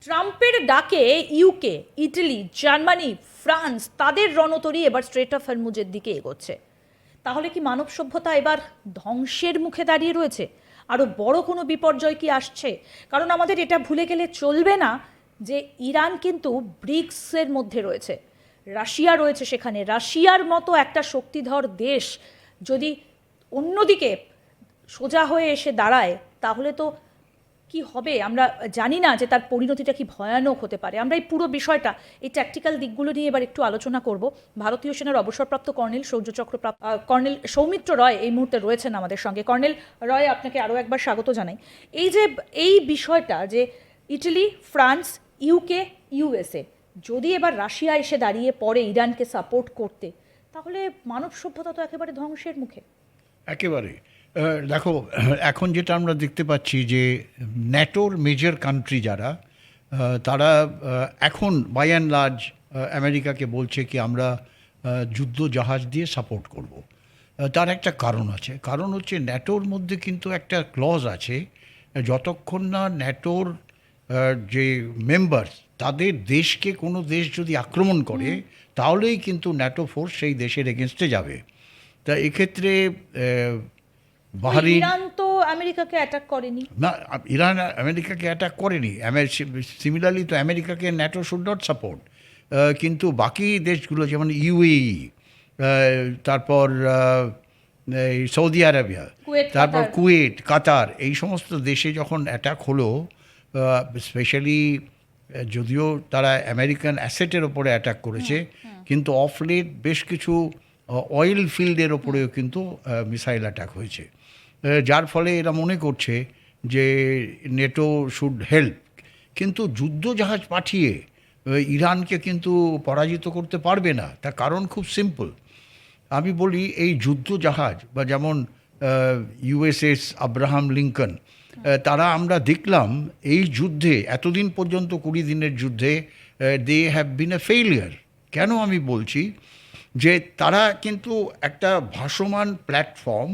ট্রাম্পের ডাকে UK, Italy, Germany, France তাদের রণতরী এবার স্ট্রেট অফ হরমুজের দিকে এগোচ্ছে। তাহলে কি মানব সভ্যতা এবার ধ্বংসের মুখে দাঁড়িয়ে রয়েছে? আরও বড় কোনো বিপর্যয় কি আসছে? কারণ আমাদের এটা ভুলে গেলে চলবে না যে ইরান কিন্তু ব্রিক্সের মধ্যে রয়েছে, রাশিয়া রয়েছে সেখানে। রাশিয়ার মতো একটা শক্তিধর দেশ যদি অন্যদিকে সোজা হয়ে এসে দাঁড়ায়, তাহলে তো কি হবে আমরা জানি না, যে তার পরিণতিটা কি ভয়ানক হতে পারে। আমরা এই পুরো বিষয়টা, এই ট্যাকটিক্যাল দিকগুলো নিয়ে এবার একটু আলোচনা করব। ভারতীয় সেনার অবসরপ্রাপ্ত কর্নেল শৌর্যচক্রপ্রাপ্ত কর্নেল সৌমিত্র রয় এই মুহূর্তে রয়েছেন আমাদের সঙ্গে। কর্নেল রয়, আপনাকে আরও একবার স্বাগত জানাই। এই যে এই বিষয়টা, যে ইটালি, ফ্রান্স, ইউকে, ইউএসএ যদি এবার রাশিয়া এসে দাঁড়িয়ে পড়ে ইরানকে সাপোর্ট করতে, তাহলে মানব সভ্যতা তো একেবারে ধ্বংসের মুখে। একেবারে। দেখো, এখন যেটা আমরা দেখতে পাচ্ছি যে ন্যাটোর মেজর কান্ট্রি যারা, তারা এখন বাই অ্যান্ড লার্জ আমেরিকাকে বলছে কি আমরা যুদ্ধ জাহাজ দিয়ে সাপোর্ট করব। তার একটা কারণ আছে। কারণ হচ্ছে ন্যাটোর মধ্যে কিন্তু একটা ক্লজ আছে, যতক্ষণ না ন্যাটোর যে মেম্বার্স তাদের দেশকে কোনো দেশ যদি আক্রমণ করে, তাহলেই কিন্তু ন্যাটো ফোর্স সেই দেশের এগেনস্টে যাবে। তা এক্ষেত্রে বাহরিন, ইরান তো আমেরিকাকে অ্যাটাক করেনি। না, ইরান আমেরিকাকে অ্যাটাক করেনি। সিমিলারলি তো আমেরিকাকে ন্যাটো শুড নট সাপোর্ট। কিন্তু বাকি দেশগুলো যেমন ইউএই, তারপর এই সৌদি আরবিয়া, কুয়েত, তারপর কাতার। কুয়েত, কাতার, এই সমস্ত দেশে যখন অ্যাটাক হলো, স্পেশালি যদিও তারা আমেরিকান অ্যাসেটের ওপরে অ্যাটাক করেছে, কিন্তু অফ লেট বেশ কিছু অয়েল ফিল্ডের ওপরেও কিন্তু মিসাইল অ্যাটাক হয়েছে, যার ফলে এরা মনে করছে যে নেটো শুড হেল্প। কিন্তু যুদ্ধ জাহাজ পাঠিয়ে ইরানকে কিন্তু পরাজিত করতে পারবে না। তার কারণ খুব সিম্পল। আমি বলি, এই যুদ্ধ জাহাজ বা যেমন ইউএসএস আব্রাহাম লিঙ্কন, তারা আমরা দেখলাম এই যুদ্ধে এতদিন পর্যন্ত 20 দিনের যুদ্ধে they have been A failure. কেন আমি বলছি? যে তারা কিন্তু একটা ভাসমান platform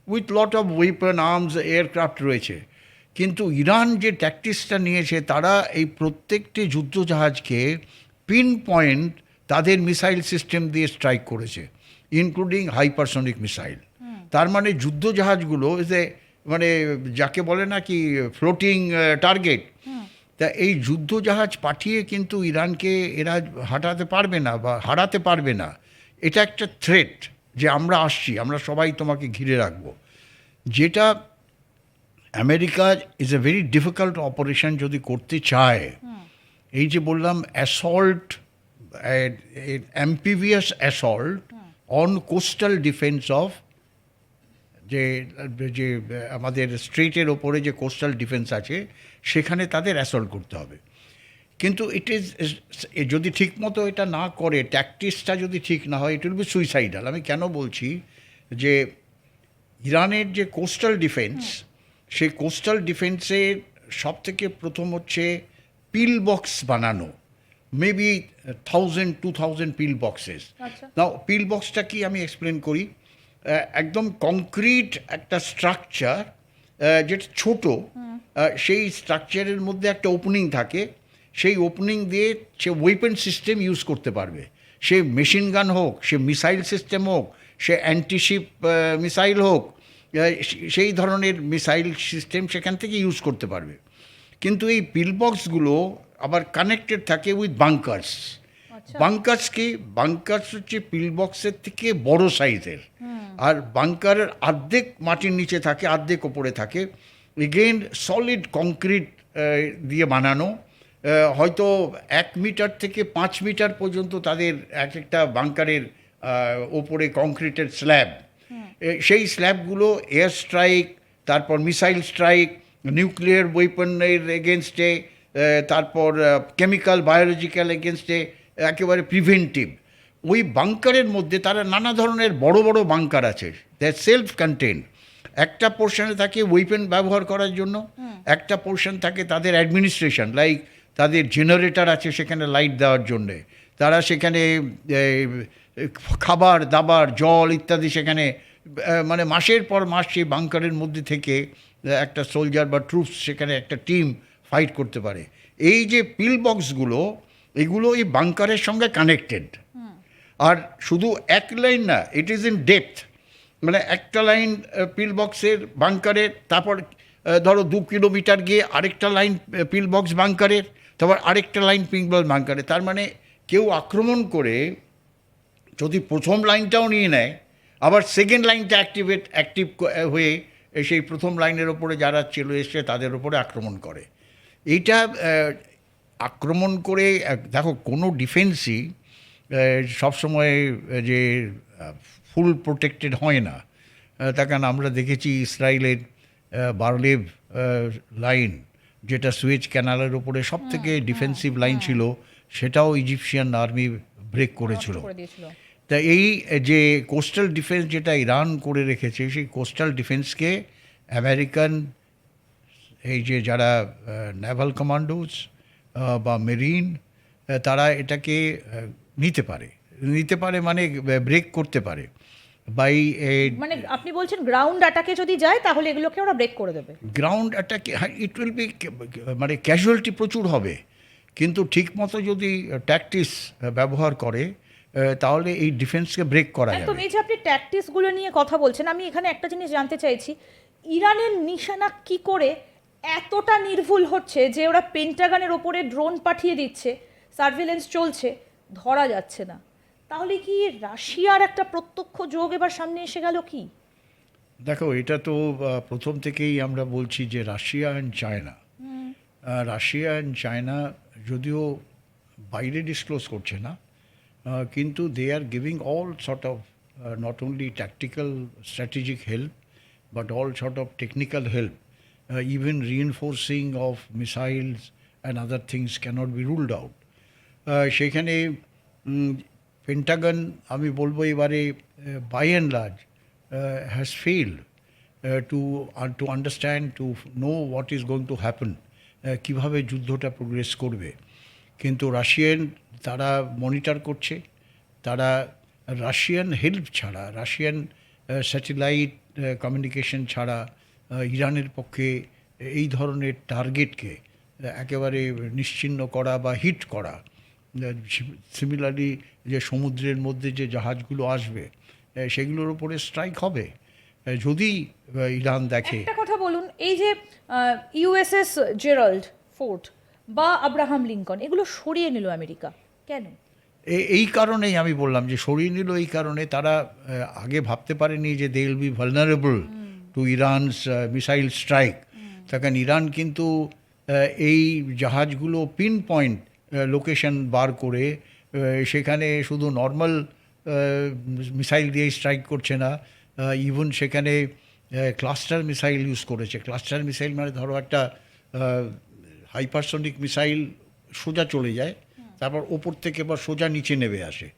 with lot of weapon, arms, aircraft রয়েছে, কিন্তু ইরান যে ট্যাকটিক্সটা নিয়েছে, তারা এই প্রত্যেকটি যুদ্ধজাহাজকে পিন পয়েন্ট তাদের মিসাইল সিস্টেম দিয়ে স্ট্রাইক করেছে, ইনক্লুডিং হাইপারসনিক মিসাইল। তার মানে যুদ্ধজাহাজগুলো যে মানে যাকে বলে না কি ফ্লোটিং টার্গেট, তা এই যুদ্ধজাহাজ পাঠিয়ে কিন্তু ইরানকে এরা হাঁটাতে পারবে না বা হারাতে পারবে না। এটা একটা থ্রেট যে আমরা আসছি, আমরা সবাই তোমাকে ঘিরে রাখবো। যেটা America is a very difficult operation যদি করতে চায়। এই যে বললাম assault, amphibious assault on coastal defence of, যে যে আমাদের স্ট্রেটের ওপরে যে কোস্টাল ডিফেন্স আছে, সেখানে তাদের অ্যাসল্ট করতে হবে। কিন্তু ইট ইজ, যদি ঠিকমতো এটা না করে, ট্যাকটিক্সটা যদি ঠিক না হয়, ইট উইল বি সুইসাইডাল। আমি কেন বলছি? যে ইরানের যে কোস্টাল ডিফেন্স, সেই কোস্টাল ডিফেন্সের সবথেকে প্রথম হচ্ছে পিল বক্স বানানো, মেবি 1000-2000 পিল বক্সেস। নাও পিল বক্সটা কি আমি এক্সপ্লেন করি। একদম কংক্রিট একটা স্ট্রাকচার, যেটা ছোট, সেই স্ট্রাকচারের মধ্যে একটা ওপেনিং থাকে। সেই ওপেনিং দিয়ে সে ওয়েপন সিস্টেম ইউজ করতে পারবে। সে মেশিন গান হোক, সে মিসাইল সিস্টেম হোক, সে অ্যান্টিশিপ মিসাইল হোক, সেই ধরনের মিসাইল সিস্টেম সেখান থেকে ইউজ করতে পারবে। কিন্তু এই পিলবক্সগুলো আবার কানেক্টেড থাকে উইথ বাংকার্স। বাংকার্স কি? বাংকার্স হচ্ছে পিলবক্সের থেকে বড় সাইজের, আর বাংকারের অর্ধেক মাটির নিচে থাকে, অর্ধেক ওপরে থাকে। এগেইন সলিড কংক্রিট দিয়ে বানানো, হয়তো 1 মিটার থেকে 5 মিটার পর্যন্ত তাদের এক একটা বাংকারের ওপরে কংক্রিটের স্ল্যাব। সেই স্ল্যাবগুলো এয়ার স্ট্রাইক, তারপর মিসাইল স্ট্রাইক, নিউক্লিয়ার ওয়েপনের এগেনস্টে, তারপর কেমিক্যাল বায়োলজিক্যাল এগেনস্টে একেবারে প্রিভেন্টিভ। ওই বাংকারের মধ্যে তারা নানা ধরনের বড় বড় বাংকার আছে, দে সেলফ কন্টেন। একটা পোর্শনে থাকে ওয়েপন ব্যবহার করার জন্য, একটা পোর্শন থাকে তাদের অ্যাডমিনিস্ট্রেশন, লাইক তাদের জেনারেটর আছে সেখানে লাইট দেওয়ার জন্যে, তারা সেখানে খাবার দাবার জল ইত্যাদি সেখানে, মানে মাসের পর মাস সেই বাংকারের মধ্যে থেকে একটা সোলজার বা ট্রুপস সেখানে একটা টিম ফাইট করতে পারে। এই যে পিল বক্সগুলো এগুলো এই বাংকারের সঙ্গে কানেক্টেড, আর শুধু এক লাইন না, ইট ইজ ইন ডেপথ। মানে একটা লাইন পিল বক্সের বাংকারের, তারপর ধরো 2 কিলোমিটার গিয়ে আরেকটা লাইন পিল বক্স বাংকারের, তারপর আরেকটা লাইন পিল বক্স বাংকারের। তার মানে কেউ আক্রমণ করে যদি প্রথম লাইনটাও নিয়ে নেয়, আবার সেকেন্ড লাইনটা অ্যাক্টিভ হয়ে সেই প্রথম লাইনের ওপরে যারা চলে এসছে তাদের ওপরে আক্রমণ করে। এইটা আক্রমণ করে দেখো, কোনো ডিফেন্সই সবসময় যে ফুল প্রোটেক্টেড হয় না। তার কারণ আমরা দেখেছি ইসরায়েলের বারলেভ লাইন, যেটা সুয়েজ ক্যানালের ওপরে সব থেকে ডিফেন্সিভ লাইন ছিল, সেটাও ইজিপশিয়ান আর্মি ব্রেক করেছিল। করে দিয়েছিল। তা এই যে কোস্টাল ডিফেন্স যেটা ইরান করে রেখেছে, সেই কোস্টাল ডিফেন্সকে আমেরিকান এই যে যারা নেভাল কমান্ডোজ বা মেরিন, তারা এটাকে নিতে পারে মানে ব্রেক করতে পারে বাই মানে আপনি বলছেন গ্রাউন্ড অ্যাটাকে যদি যায় তাহলে এগুলোকে ওরা ব্রেক করে দেবে। গ্রাউন্ড অ্যাটাকে, ইট উইল বি, মানে ক্যাজুয়ালিটি প্রচুর হবে, কিন্তু ঠিকমতো যদি ট্যাকটিস ব্যবহার করে তাহলে এই ডিফেন্সকে ব্রেক করা একদম। যাবে। এই যে আপনি ট্যাকটিক্সগুলো নিয়ে কথা বলছেন, আমি এখানে একটা জিনিস জানতে চাইছি, ইরানের নিশানা কি করে এতটা নির্ভুল হচ্ছে যে ওরা পেন্টাগনের ওপরে ড্রোন পাঠিয়ে দিচ্ছে, সার্ভিলেন্স চলছে, ধরা যাচ্ছে না? তাহলে কি রাশিয়ার একটা প্রত্যক্ষ যোগ এবার সামনে এসে গেল কি? দেখো, এটা তো প্রথম থেকেই আমরা বলছি যে Russia and China, Russia and China যদিও বাইরে ডিসক্লোজ করছে না, কিন্তু they are giving all sort of not only tactical strategic help but all sort of technical help, even reinforcing of missiles and other things can't be ruled out. সেখানে Pentagon, আমি বলবো এবারে by and large has failed to understand, to know what is going to happen, কীভাবে যুদ্ধটা progress করবে। কিন্তু Russian তারা monitor করছে, তারা রাশিয়ান হেল্প ছাড়া, রাশিয়ান স্যাটেলাইট কমিউনিকেশন ছাড়া ইরানের পক্ষে এই ধরনের টার্গেটকে একেবারে নিশ্চিহ্ন করা বা হিট করা, সিমিলারলি যে সমুদ্রের মধ্যে যে জাহাজগুলো আসবে সেগুলোর উপরে স্ট্রাইক হবে যদি ইরান দেখে। একটা কথা বলুন, এই যে ইউএসএস জেরাল্ড ফোর্ট বা আব্রাহাম লিঙ্কন, এগুলো সরিয়ে নিল আমেরিকা কেন? এই কারণেই আমি বললাম যে সরিয়ে নিল, এই কারণে তারা আগে ভাবতে পারেনি যে they will be vulnerable to Iran's missile strike. তার কারণ ইরান কিন্তু এই জাহাজগুলো পিন পয়েন্ট লোকেশন বার করে সেখানে শুধু নর্মাল মিসাইল দিয়ে স্ট্রাইক করছে না, ইভেন সেখানে ক্লাস্টার মিসাইল ইউজ করেছে। ক্লাস্টার মিসাইল মানে ধরো একটা হাইপারসনিক মিসাইল সোজা চলে যায়, তারপর ওপর থেকে আবার সোজা নিচে নেমে আসে।